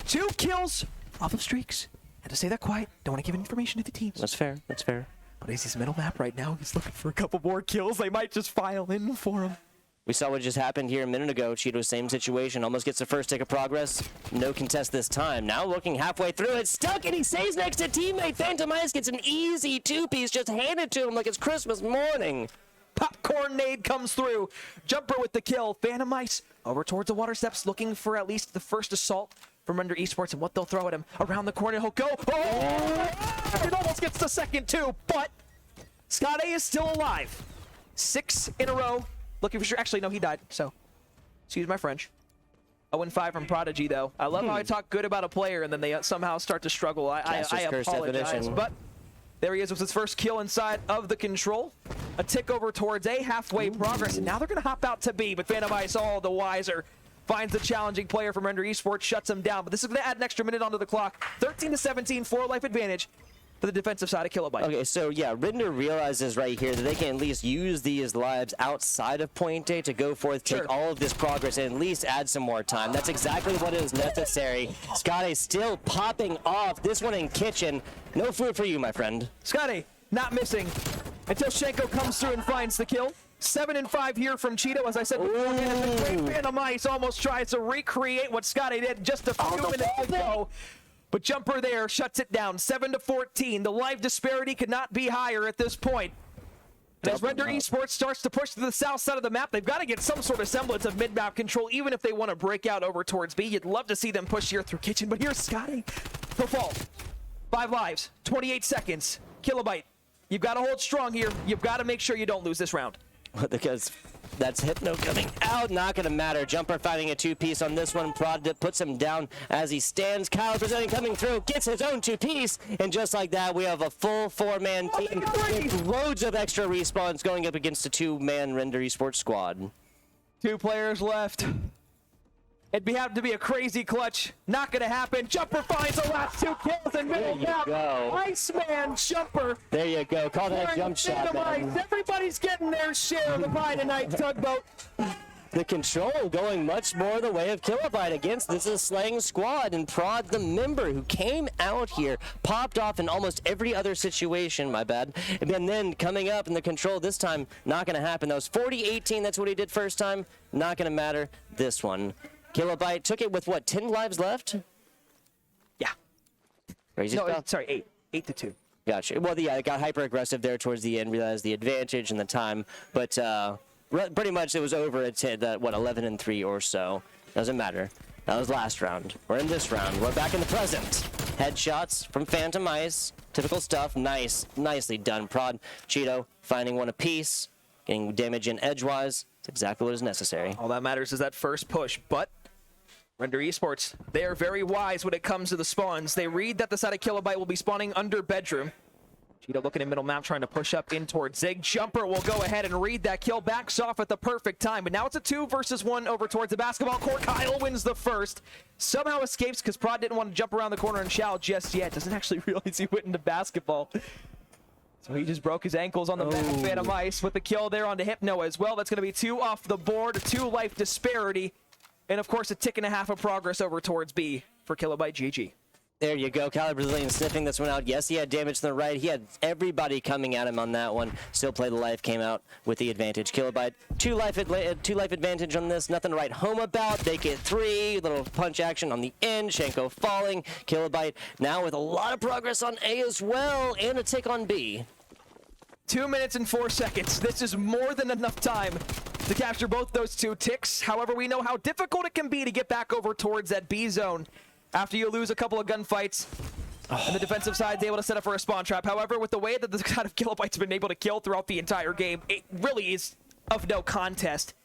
2 kills off of streaks. Had to say that quiet. Don't want to give information to the teams. That's fair. That's fair. But he's his middle map right now. He's looking for a couple more kills. They might just file in for him. We saw what just happened here a minute ago. Cheeto, same situation. Almost gets the first tick of progress. No contest this time. Now looking halfway through it. Stuck, and he stays next to teammate. Phantom Ice gets an easy 2-piece just handed to him like it's Christmas morning. Popcorn nade comes through. Jumper with the kill. Phantom Ice over towards the water steps, looking for at least the first assault from under Esports and what they'll throw at him. Around the corner, he'll go. Oh! It almost gets the second too, but Scott A is still alive. 6 in a row. Looking for sure. Actually, no, he died. So, excuse my French. 0-5 from Prodigy, though. I love how I talk good about a player and then they somehow start to struggle. I apologize. But there he is with his first kill inside of the control. A tick over towards A, halfway progress. And now they're going to hop out to B, but Phantom Ice all the wiser. Finds the challenging player from Render Esports, shuts him down. But this is going to add an extra minute onto the clock. 13-17, 4-life advantage for the defensive side of Killabyte. Okay, so yeah, Render realizes right here that they can at least use these lives outside of point A to go forth, take all of this progress, and at least add some more time. That's exactly what is necessary. Scotty still popping off. This one in kitchen. No food for you, my friend. Scotty not missing until Shenko comes through and finds the kill. 7-5 here from Cheeto. As I said before, the great Phantom Ice almost tries to recreate what Scotty did just a few minutes ago. But Jumper there shuts it down. 7-14. The live disparity could not be higher at this point. And as Render Esports starts to push to the south side of the map, they've got to get some sort of semblance of mid-map control, even if they want to break out over towards B. You'd love to see them push here through kitchen, but here's Scotty. He'll fall. 5 lives, 28 seconds. Killabyte, you've got to hold strong here. You've got to make sure you don't lose this round. Because that's Hypno coming out. Not going to matter. Jumper finding a 2-piece on this one. Prod puts him down as he stands. Kyle presenting coming through. Gets his own 2-piece. And just like that, we have a full 4-man team with loads of extra respawns going up against a 2-man Render Esports squad. 2 players left. It'd have to be a crazy clutch. Not going to happen. Jumper finds the last 2 kills in middle map. Iceman Jumper. There you go. Call that a jump shot, man. Everybody's getting their share of the pie tonight, Tugboat. The control going much more the way of Killabyte against this is Slaying Squad, and Prod, the member who came out here, popped off in almost every other situation, my bad. And then coming up in the control this time, not going to happen. That was 40-18, that's what he did first time. Not going to matter this one. Killabyte took it with, what, 10 lives left? Yeah. Crazy No, stuff. sorry, 8-2. Gotcha. Well, yeah, it got hyper-aggressive there towards the end, realized the advantage and the time. But pretty much it was over at 11-3 or so. Doesn't matter. That was last round. We're in this round. We're back in the present. Headshots from Phantom Ice. Typical stuff. Nicely done. Prod, Cheeto finding one apiece, getting damage in edgewise. It's exactly what is necessary. All that matters is that first push, but Render Esports, they are very wise when it comes to the spawns. They read that the side of Killabyte will be spawning under bedroom. Cheeto looking in middle map, trying to push up in towards Zig. Jumper will go ahead and read that kill, backs off at the perfect time. But now it's a 2 versus 1 over towards the basketball court. Kyle wins the first. Somehow escapes because Prod didn't want to jump around the corner and shout just yet. Doesn't actually realize he went into basketball. So he just broke his ankles on the back of Phantom Ice with the kill there onto Hypno as well. That's going to be 2 off the board, a 2 life disparity. And of course, a tick and a half of progress over towards B for Killabyte. GG. There you go. Brazilian sniffing this one out. Yes, he had damage to the right. He had everybody coming at him on that one. Still played the life, came out with the advantage. Killabyte, 2 life advantage on this. Nothing to write home about. They get 3. Little punch action on the end. Shenko falling. Killabyte now with a lot of progress on A as well, and a tick on B. 2 minutes and 4 seconds. This is more than enough time to capture both those 2 ticks. However, we know how difficult it can be to get back over towards that B zone after you lose a couple of gunfights. And the defensive side's able to set up for a spawn trap. However, with the way that this kind of Killabyte's been able to kill throughout the entire game, it really is of no contest.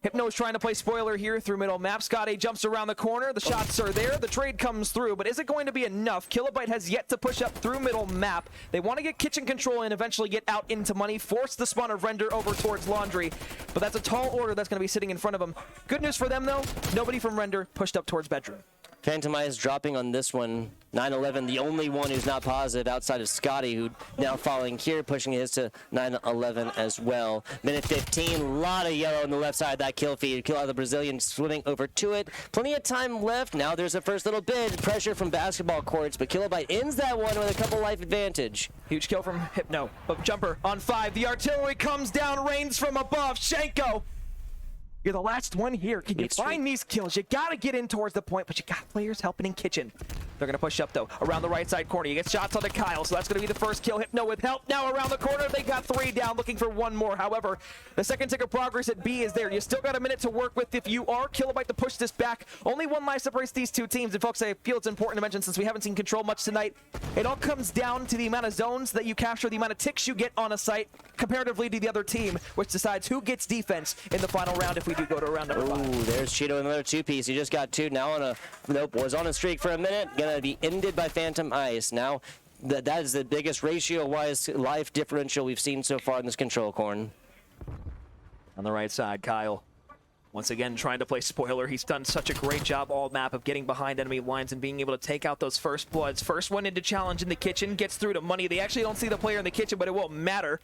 Hypno is trying to play spoiler here through middle map. Scotty jumps around the corner. The shots are there. The trade comes through, but is it going to be enough? Killabyte has yet to push up through middle map. They want to get kitchen control and eventually get out into money, force the spawn of Render over towards Laundry, but that's a tall order that's going to be sitting in front of them. Good news for them, though. Nobody from Render pushed up towards bedroom. Phantom Ice dropping on this one. 9-11, the only one who's not positive outside of Scotty, who now falling here, pushing his to 9-11 as well. Minute 15, a lot of yellow on the left side of that kill feed. Kill out the Brazilian, swimming over to it. Plenty of time left. Now there's a first little bit. Pressure from basketball courts, but Killabyte ends that one with a couple life advantage. Huge kill from Hypno. But Jumper on 5. The artillery comes down, rains from above. Shenko, you're the last one here. Can you find these kills? You gotta get in towards the point, but you got players helping in kitchen. They're gonna push up though, around the right side corner. You get shots onto Kyle, so that's gonna be the first kill. Hypno with help now around the corner. They got 3 down, looking for 1 more. However, the second tick of progress at B is there. You still got a minute to work with if you are Killabyte to push this back. Only 1 life separates these 2 teams. And folks, I feel it's important to mention, since we haven't seen control much tonight, it all comes down to the amount of zones that you capture, the amount of ticks you get on a site, comparatively to the other team, which decides who gets defense in the final round if we do go to round number 5. Ooh, there's Cheeto, another 2-piece. He just got 2. Now on a was on a streak for a minute. Gonna be ended by Phantom Ice. Now that is the biggest ratio-wise life differential we've seen so far in this control corn. On the right side, Kyle once again trying to play spoiler. He's done such a great job all map of getting behind enemy lines and being able to take out those first bloods. First one into challenge in the kitchen, gets through to money. They actually don't see the player in the kitchen, but it won't matter.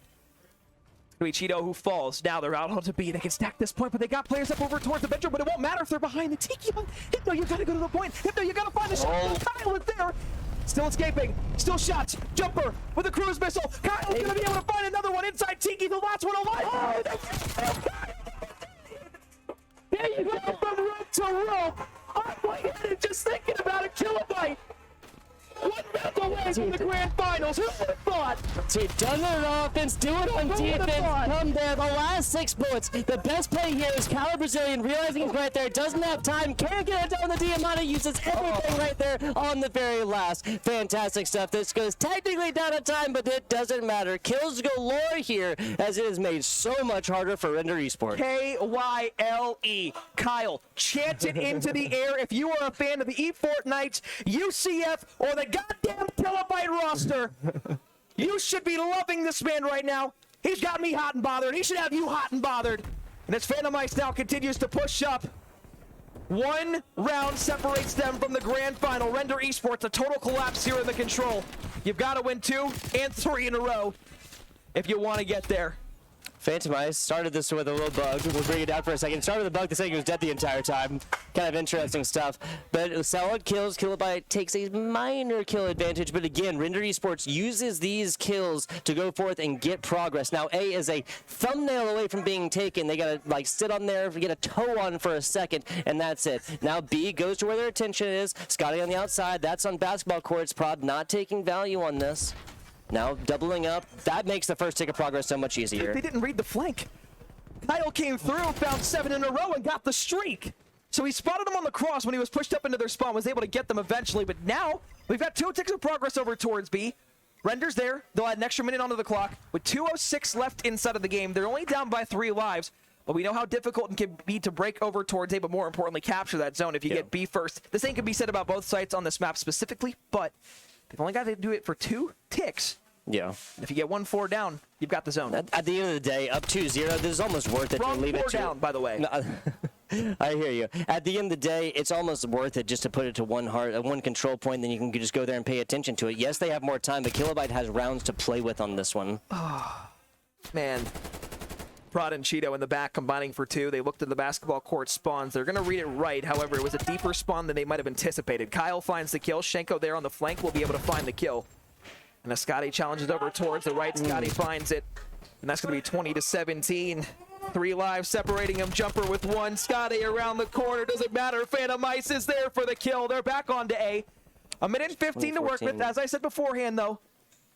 It's Cheeto who falls. Now they're out onto B. They can stack this point, but they got players up over towards the bedroom, but it won't matter if they're behind the Tiki. Hypno, you gotta go to the point. Hypno, you gotta find the shot. Kyle is there. Still escaping. Still shots. Jumper with a cruise missile. Kyle's gonna be able to find another one inside Tiki. The last one alive. There you go, from rope to rope. I'm lightheaded just thinking about it. Killabyte. 1 round away from the grand finals. Who would have thought? See, done it on offense, do it on defense, come there. The last 6 bullets. The best play here is Kyle Brazilian realizing he's right there, doesn't have time, can't get it down the Diamante, uses everything right there on the very last. Fantastic stuff. This goes technically down to time, but it doesn't matter. Kills galore here, as it is made so much harder for Render Esports. K-Y-L-E. Kyle, chant it into the air if you are a fan of the eFortnite, UCF, or the goddamn Killabyte roster. You should be loving this man right now. He's got me hot and bothered. He should have you hot and bothered. And as Phantom Ice now continues to push up, 1 round separates them from the grand final. Render Esports, a total collapse here in the control. You've got to win 2 and 3 in a row if you want to get there. Phantom Ice started this with a little bug. We'll bring it down for a second. Started with the bug, the second was dead the entire time. Kind of interesting stuff. But solid kills. Killabyte takes a minor kill advantage. But again, Render Esports uses these kills to go forth and get progress. Now, A is a thumbnail away from being taken. They got to like sit on there, get a toe on for a second, and that's it. Now, B goes to where their attention is. Scotty on the outside. That's on basketball courts. Prod not taking value on this. Now doubling up, that makes the first tick of progress so much easier. They didn't read the flank. Kyle came through, found 7 in a row, and got the streak. So he spotted them on the cross when he was pushed up into their spawn, was able to get them eventually. But now, we've got 2 ticks of progress over towards B. Render's there. They'll add an extra minute onto the clock. With 2:06 left inside of the game, they're only down by 3 lives. But we know how difficult it can be to break over towards A, but more importantly, capture that zone if you get B first. The same can be said about both sites on this map specifically, but they've only got to do it for 2 ticks. Yeah. If you get 1-4 down, you've got the zone. At the end of the day, up 2-0, this is almost worth it to leave it 4 to... down, by the way. No, I hear you. At the end of the day, it's almost worth it just to put it to one control point, then you can just go there and pay attention to it. Yes, they have more time, but Killabyte has rounds to play with on this one. Oh, man. Prod and Cheeto in the back combining for 2. They looked at the basketball court spawns. They're going to read it right. However, it was a deeper spawn than they might have anticipated. Kyle finds the kill. Shenko there on the flank will be able to find the kill. And as Scotty challenges over towards the right, Scotty finds it. And that's going to be 20-17. 3 lives separating him. Jumper with 1. Scotty around the corner. Doesn't matter. Phantom Ice is there for the kill. They're back on to A. 1:15 to work with. As I said beforehand, though,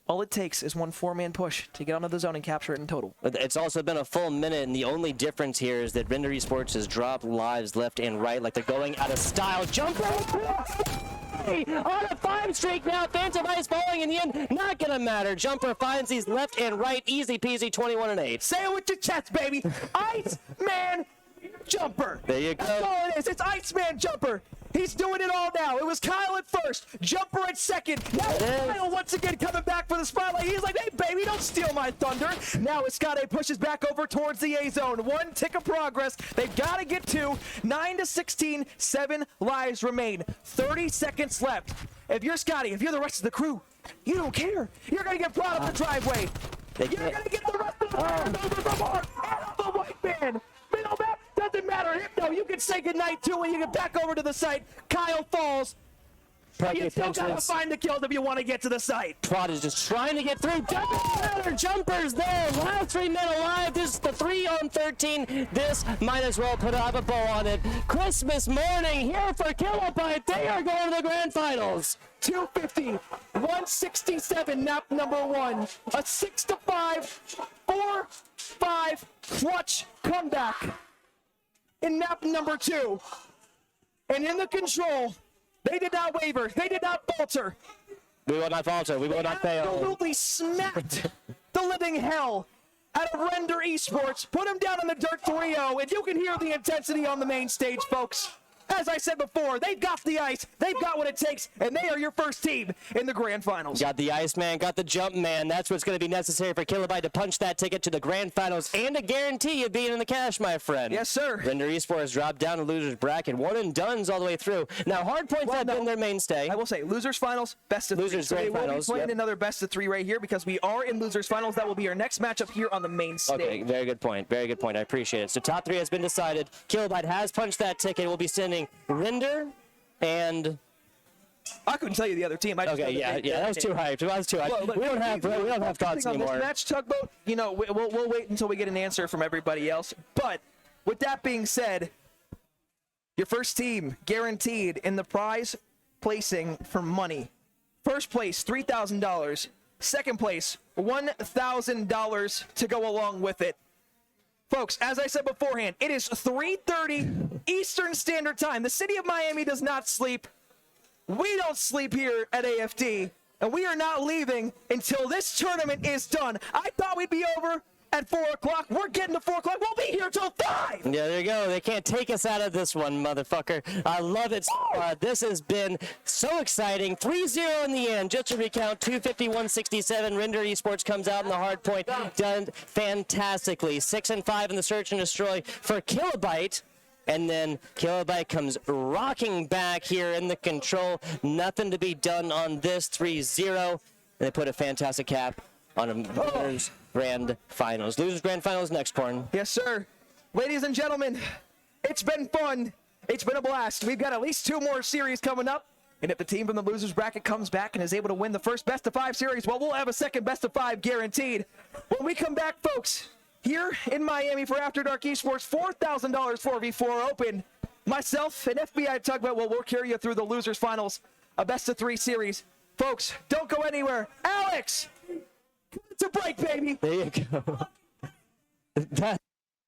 all it takes is 1 4-man push to get onto the zone and capture it in total. It's also been a full minute, and the only difference here is that Render Esports has dropped lives left and right, like they're going out of style. Jumper on a 5 streak now. Phantom Ice falling in the end. Not gonna matter. Jumper finds these left and right. Easy peasy, 21-8. Say it with your chest, baby. Iceman Jumper. There you go. That's all it is. It's Iceman Jumper. He's doing it all now. It was Kyle at first, Jumper at second. Now Kyle once again coming back for the spotlight. He's like, hey, baby, don't steal my thunder. Now Escade pushes back over towards the A zone. 1 tick of progress. They've got to get 2. 9-16, 7 lives remain. 30 seconds left. If you're Scotty, if you're the rest of the crew, you don't care. You're going to get brought up the driveway. You're going to get the rest of the over the mark and the white man. Middle back, doesn't matter. Hypno, you can say goodnight to when you get back over to the site. Kyle falls. You still gotta find the kills if you want to get to the site. Prod is just trying to get through. Jumpers there. Last 3 men alive. This is the 3-on-13. This might as well put a bow on it. Christmas morning here for Killabyte. They are going to the grand finals. 250, 167, nap number 1. A 6-5, 4-5 clutch comeback in nap number 2. And in the control, they did not waver. They did not falter. We will not falter. We will not fail. Absolutely smacked the living hell out of Render Esports. Put him down in the dirt 3-0, and you can hear the intensity on the main stage, folks. As I said before, they've got the ice, they've got what it takes, and they are your first team in the grand finals. Got the ice man, got the jump man. That's what's going to be necessary for Killabyte to punch that ticket to the grand finals and a guarantee of being in the cash, my friend. Yes, sir. Render Esports dropped down to losers bracket, 1 and done's all the way through. Now, hardpoints have been their mainstay. I will say, losers finals, best of 3. Losers so grand they will finals, be playing another best of 3 right here because we are in losers finals. That will be our next matchup here on the main stage. Okay, very good point. Very good point. I appreciate it. So top 3 has been decided. Killabyte has punched that ticket. We'll be sending Render and I couldn't tell you the other team. I just okay, yeah, that was too hyped. That was too hyped. Look, we don't have thoughts anymore. This match, Tugboat, you know, we'll wait until we get an answer from everybody else. But with that being said, your first team guaranteed in the prize placing for money. First place, $3,000. Second place, $1,000 to go along with it. Folks, as I said beforehand, it is 3:30 Eastern Standard Time. The city of Miami does not sleep. We don't sleep here at AFD, and we are not leaving until this tournament is done. I thought we'd be over at 4 o'clock. We're getting to 4 o'clock. We'll be here till 5. Yeah, there you go. They can't take us out of this one, motherfucker. I love it. This has been so exciting. 3-0 in the end. Just to recount, 250-167. Render Esports comes out in the hard point. Done fantastically. 6-5 in the search and destroy for Killabyte. And then Killabyte comes rocking back here in the control. Nothing to be done on this 3-0. And they put a fantastic cap on a Losers Grand Finals. Losers Grand Finals next, Corn. Yes, sir. Ladies and gentlemen, it's been fun. It's been a blast. We've got at least 2 more series coming up. And if the team from the losers bracket comes back and is able to win the first best of 5 series, well, we'll have a second best of 5 guaranteed. When we come back, folks, here in Miami for After Dark Esports, $4,000 4v4 open. Myself and FBI Tugboat will carry you through the losers finals, a best of 3 series. Folks, don't go anywhere. Alex! It's a break, baby. There you go.